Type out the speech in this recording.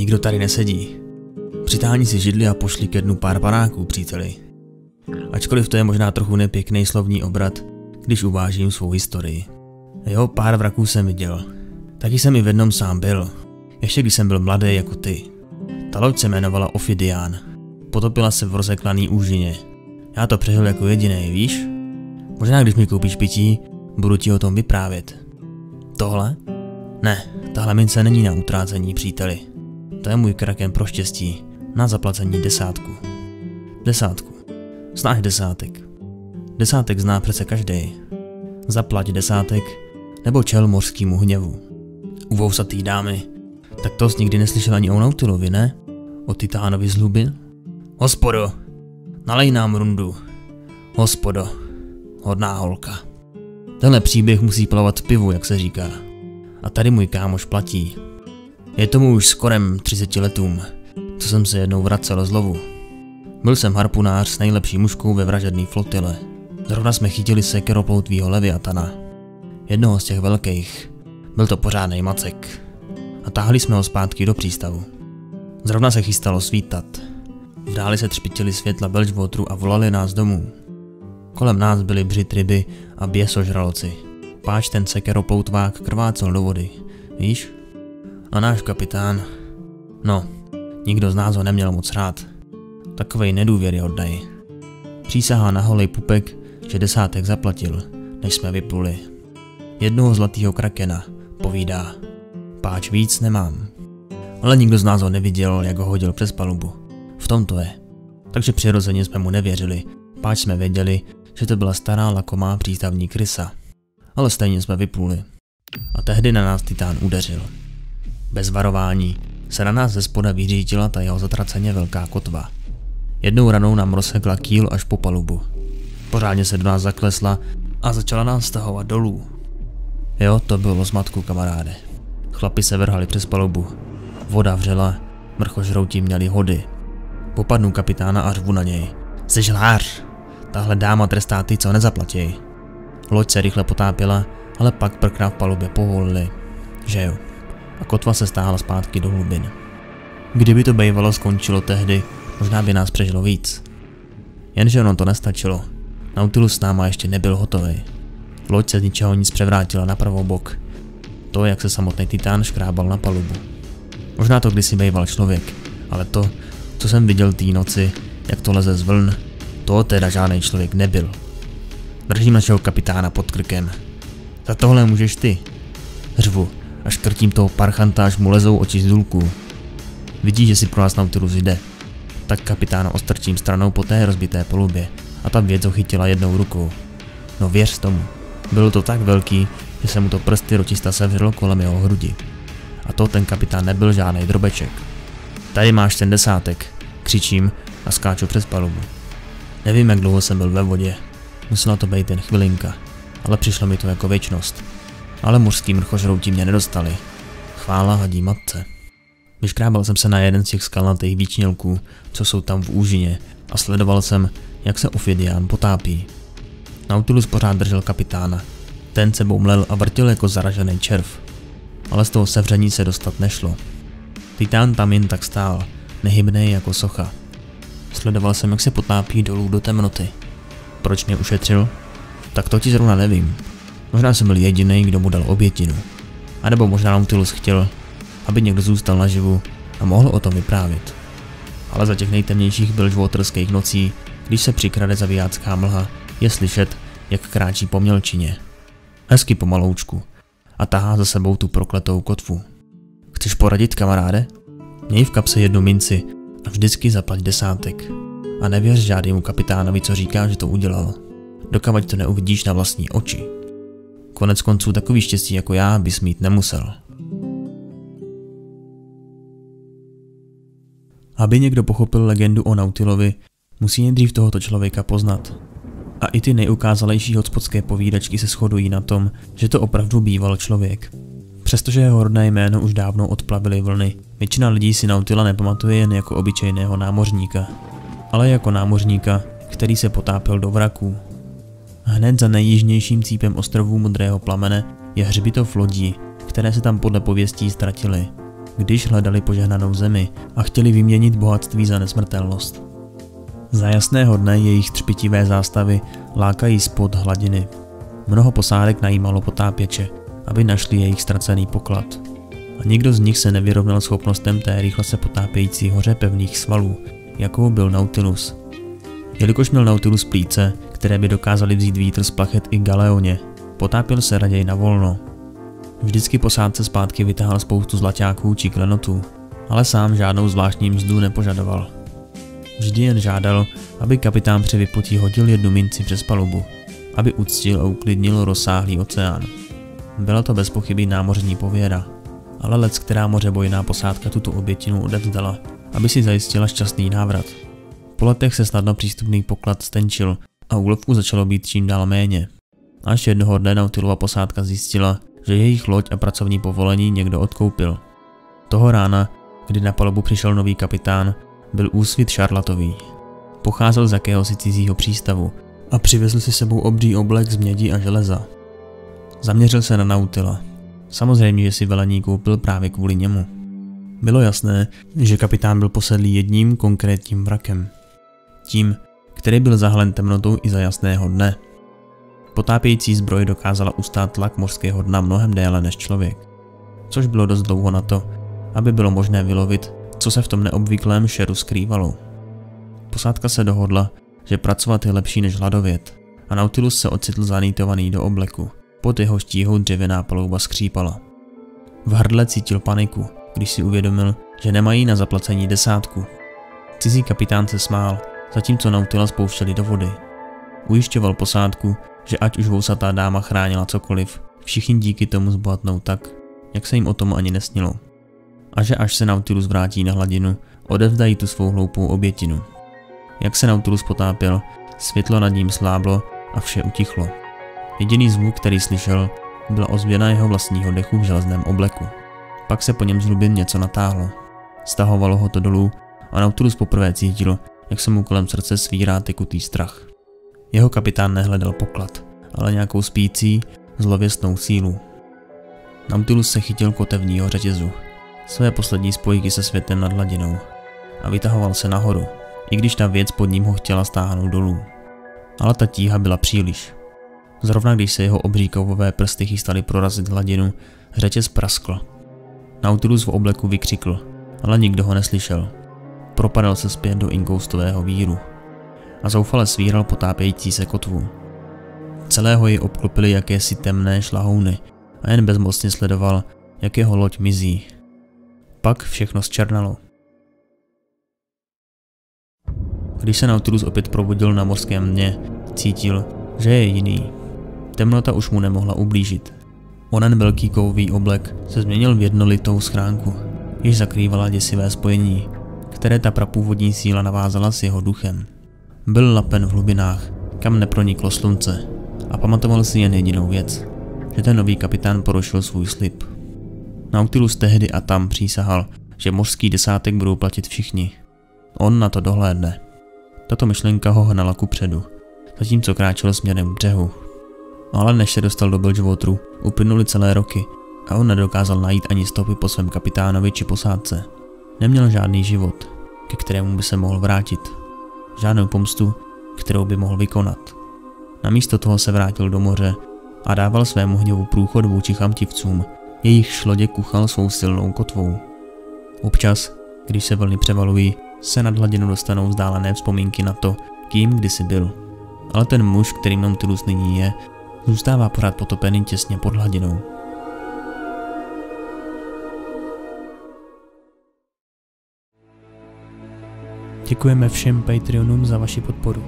Nikdo tady nesedí. Přitáhni si židli a pošli ke dnu pár panáků, příteli. Ačkoliv to je možná trochu nepěkný slovní obrat, když uvážím svou historii. Jo, pár vraků jsem viděl. Taky jsem i v jednom sám byl. Ještě když jsem byl mladý jako ty. Ta loď se jmenovala Ophidian. Potopila se v rozeklaný úžině. Já to přežil jako jediný, víš? Možná když mi koupíš pití, budu ti o tom vyprávět. Tohle? Ne, tahle mince není na utrácení, příteli. To je můj kraken pro štěstí, na zaplacení 10. 10. Znáš 10. 10 zná přece každej. Zaplať 10, nebo čel mořskýmu hněvu. U vousatý dámy. Tak to jsi nikdy neslyšel ani o Nautilovi, ne? O Titánovi z hlubin? Hospodo, nalej nám rundu. Hospodo, hodná holka. Tenhle příběh musí plavat v pivu, jak se říká. A tady můj kámoš platí. Je tomu už skorem 30 letům, co jsem se jednou vracel z lovu. Byl jsem harpunář s nejlepší mužkou ve vražedné flotile. Zrovna jsme chytili sekeroploutvýho leviatana. Jednoho z těch velkých. Byl to pořádnej macek. A táhli jsme ho zpátky do přístavu. Zrovna se chystalo svítat. V dáli se třpitili světla Belchwateru a volali nás domů. Kolem nás byly břit ryby a běsožraloci. Páč ten sekeroploutvák krvácel do vody. Víš? A náš kapitán... No, nikdo z nás ho neměl moc rád. Takovej nedůvěryhodnej. Přísahá na holej pupek, že 10 zaplatil, než jsme vypluli. Jednoho zlatýho krakena, povídá. Páč víc nemám. Ale nikdo z nás ho neviděl, jak ho hodil přes palubu. V tom to je. Takže přirozeně jsme mu nevěřili, páč jsme věděli, že to byla stará lakomá přístavní krysa. Ale stejně jsme vypluli. A tehdy na nás Titán udeřil. Bez varování se na nás ze spoda vyřítila ta jeho zatraceně velká kotva. Jednou ranou nám rozsekla kýl až po palubu. Pořádně se do nás zaklesla a začala nás stahovat dolů. Jo, to bylo zmatku, kamaráde. Chlapi se vrhali přes palubu. Voda vřela, mrchožrouti měli hody. Popadnu kapitána a řvu na něj. Jsi žlář! Tahle dáma trestá ty, co nezaplatí. Loď se rychle potápěla, ale pak prkna v palubě povolili. Že jo. A kotva se stáhla zpátky do hlubin. Kdyby to bývalo skončilo tehdy, možná by nás přežilo víc. Jenže ono to nestačilo. Nautilus s náma ještě nebyl hotový. Loď se z ničeho nic převrátila na pravobok. To, jak se samotný Titán škrábal na palubu. Možná to kdysi býval člověk, ale to, co jsem viděl té noci, jak to leze z vln, to teda žádný člověk nebyl. Držím našeho kapitána pod krkem. Za tohle můžeš ty. Řvu a škrtím toho parchanta, až mu lezou oči z důlků. Vidí, že si pro nás Nautilus jde. Tak kapitána ostrčím stranou po té rozbité palubě a ta věc ho chytila jednou rukou. No věř tomu. Bylo to tak velký, že se mu to prsty ročista sevřelo kolem jeho hrudi. A to ten kapitán nebyl žádný drobeček. Tady máš ten 10, křičím a skáču přes palubu. Nevím, jak dlouho jsem byl ve vodě. Musela to být jen chvilinka, ale přišlo mi to jako věčnost. Ale mořský mrchožrouti mě nedostali. Chvála hadí matce. Vyškrábal jsem se na jeden z těch skalnatých výčnělků, co jsou tam v úžině, a sledoval jsem, jak se Ophidian potápí. Nautilus pořád držel kapitána. Ten sebou mlel a vrtil jako zaražený červ. Ale z toho sevření se dostat nešlo. Titán tam jen tak stál, nehybnej jako socha. Sledoval jsem, jak se potápí dolů do temnoty. Proč mě ušetřil? Tak to ti zrovna nevím. Možná jsem byl jediný, kdo mu dal obětinu. A nebo možná Nautilus chtěl, aby někdo zůstal naživu a mohl o tom vyprávět. Ale za těch nejtemnějších belchwaterských nocí, když se přikrade zavijácká mlha, je slyšet, jak kráčí po mělčině. Hezky pomaloučku a tahá za sebou tu prokletou kotvu. Chceš poradit, kamaráde? Měj v kapse jednu minci a vždycky zaplať 10. A nevěř žádnému kapitánovi, co říká, že to udělal. Dokavať to neuvidíš na vlastní oči. Konec konců takový štěstí jako já bys mít nemusel. Aby někdo pochopil legendu o Nautilovi, musí nejdřív tohoto člověka poznat. A i ty nejukázalejší hotspotské povídačky se shodují na tom, že to opravdu býval člověk. Přestože jeho rodné jméno už dávno odplavily vlny, většina lidí si Nautila nepamatuje jen jako obyčejného námořníka, ale jako námořníka, který se potápěl do vraků. Hned za nejjižnějším cípem ostrovů Modrého plamene je hřbitov lodí, které se tam podle pověstí ztratily. když hledali požehnanou zemi a chtěli vyměnit bohatství za nesmrtelnost. Za jasného dne jejich třpitivé zástavy lákají spod hladiny. Mnoho posádek najímalo potápěče, aby našli jejich ztracený poklad. A nikdo z nich se nevyrovnal schopnostem té rychle se potápějící hoře pevných svalů, jakou byl Nautilus. Jelikož měl Nautilus plíce, které by dokázaly vzít vítr z plachet i galeoně, potápěl se raději na volno. Vždycky posádce zpátky vytáhl spoustu zlaťáků či klenotů, ale sám žádnou zvláštní mzdu nepožadoval. Vždy jen žádal, aby kapitán při vyplutí hodil jednu minci přes palubu, aby uctil a uklidnil rozsáhlý oceán. Byla to bez pochyby námořní pověra, ale leckterá mořebojná posádka tuto obětinu odevzdala, aby si zajistila šťastný návrat. Po letech se snadno přístupný poklad stenčil a úlovků začalo být čím dál méně. Až jednoho dne Nautilova posádka zjistila, že jejich loď a pracovní povolení někdo odkoupil. Toho rána, kdy na palubu přišel nový kapitán, byl úsvit šarlatový. Pocházel z jakéhosi cizího přístavu a přivezl si sebou obří oblek z mědi a železa. Zaměřil se na Nautila. Samozřejmě, že si velení koupil právě kvůli němu. Bylo jasné, že kapitán byl posedlý jedním konkrétním mrakem. Tím, který byl zahalen temnotou i za jasného dne. Potápějící zbroj dokázala ustát tlak mořského dna mnohem déle než člověk, což bylo dost dlouho na to, aby bylo možné vylovit, co se v tom neobvyklém šeru skrývalo. Posádka se dohodla, že pracovat je lepší než hladovět, a Nautilus se ocitl zanýtovaný do obleku, pod jeho štíhou dřevěná palouba skřípala. V hrdle cítil paniku, když si uvědomil, že nemají na zaplacení desátku. Cizí kapitán se smál, zatímco Nautila spouštěli do vody. Ujišťoval posádku, že ať už vousatá dáma chránila cokoliv, všichni díky tomu zbohatnou tak, jak se jim o tom ani nesnilo. A že až se Nautilus vrátí na hladinu, odevzdají tu svou hloupou obětinu. Jak se Nautilus potápěl, světlo nad ním sláblo a vše utichlo. Jediný zvuk, který slyšel, byla ozvěna jeho vlastního dechu v železném obleku. Pak se po něm z hlubin něco natáhlo. Stahovalo ho to dolů a Nautilus poprvé cítil, jak se mu kolem srdce svírá tekutý strach. Jeho kapitán nehledal poklad, ale nějakou spící, zlověstnou sílu. Nautilus se chytil kotevního řetězu, své poslední spojky se světem nad hladinou, a vytahoval se nahoru, i když ta věc pod ním ho chtěla stáhnout dolů. Ale ta tíha byla příliš. Zrovna když se jeho obří kovové prsty chystaly prorazit hladinu, řetěz praskl. Nautilus v obleku vykřikl, ale nikdo ho neslyšel. Propadal se zpět do inkoustového víru a zoufale svíral potápějící se kotvu. Celého jej obklopily jakési temné šlahouny a jen bezmocně sledoval, jak jeho loď mizí. Pak všechno zčernalo. Když se Nautilus opět probudil na mořském dně, cítil, že je jiný. Temnota už mu nemohla ublížit. Onen velký kovový oblek se změnil v jednolitou schránku, jež zakrývala děsivé spojení, které ta prapůvodní síla navázala s jeho duchem. Byl lapen v hlubinách, kam neproniklo slunce, a pamatoval si jen jedinou věc, že ten nový kapitán porušil svůj slib. Nautilus tehdy a tam přísahal, že mořský desátek budou platit všichni. On na to dohlédne. Tato myšlenka ho hnala kupředu, zatímco kráčel směrem k břehu. Ale než se dostal do Bilgewateru, uplynuly celé roky a on nedokázal najít ani stopy po svém kapitánovi či posádce. Neměl žádný život, ke kterému by se mohl vrátit. Žádnou pomstu, kterou by mohl vykonat. Namísto toho se vrátil do moře a dával svému hněvu průchod vůči chamtivcům, jejich lodě kuchal svou silnou kotvou. Občas, když se vlny převalují, se nad hladinu dostanou vzdálené vzpomínky na to, kým kdysi byl. Ale ten muž, kterým Nautilus nyní je, zůstává pořád potopený těsně pod hladinou. Děkujeme všem Patreonům za vaši podporu.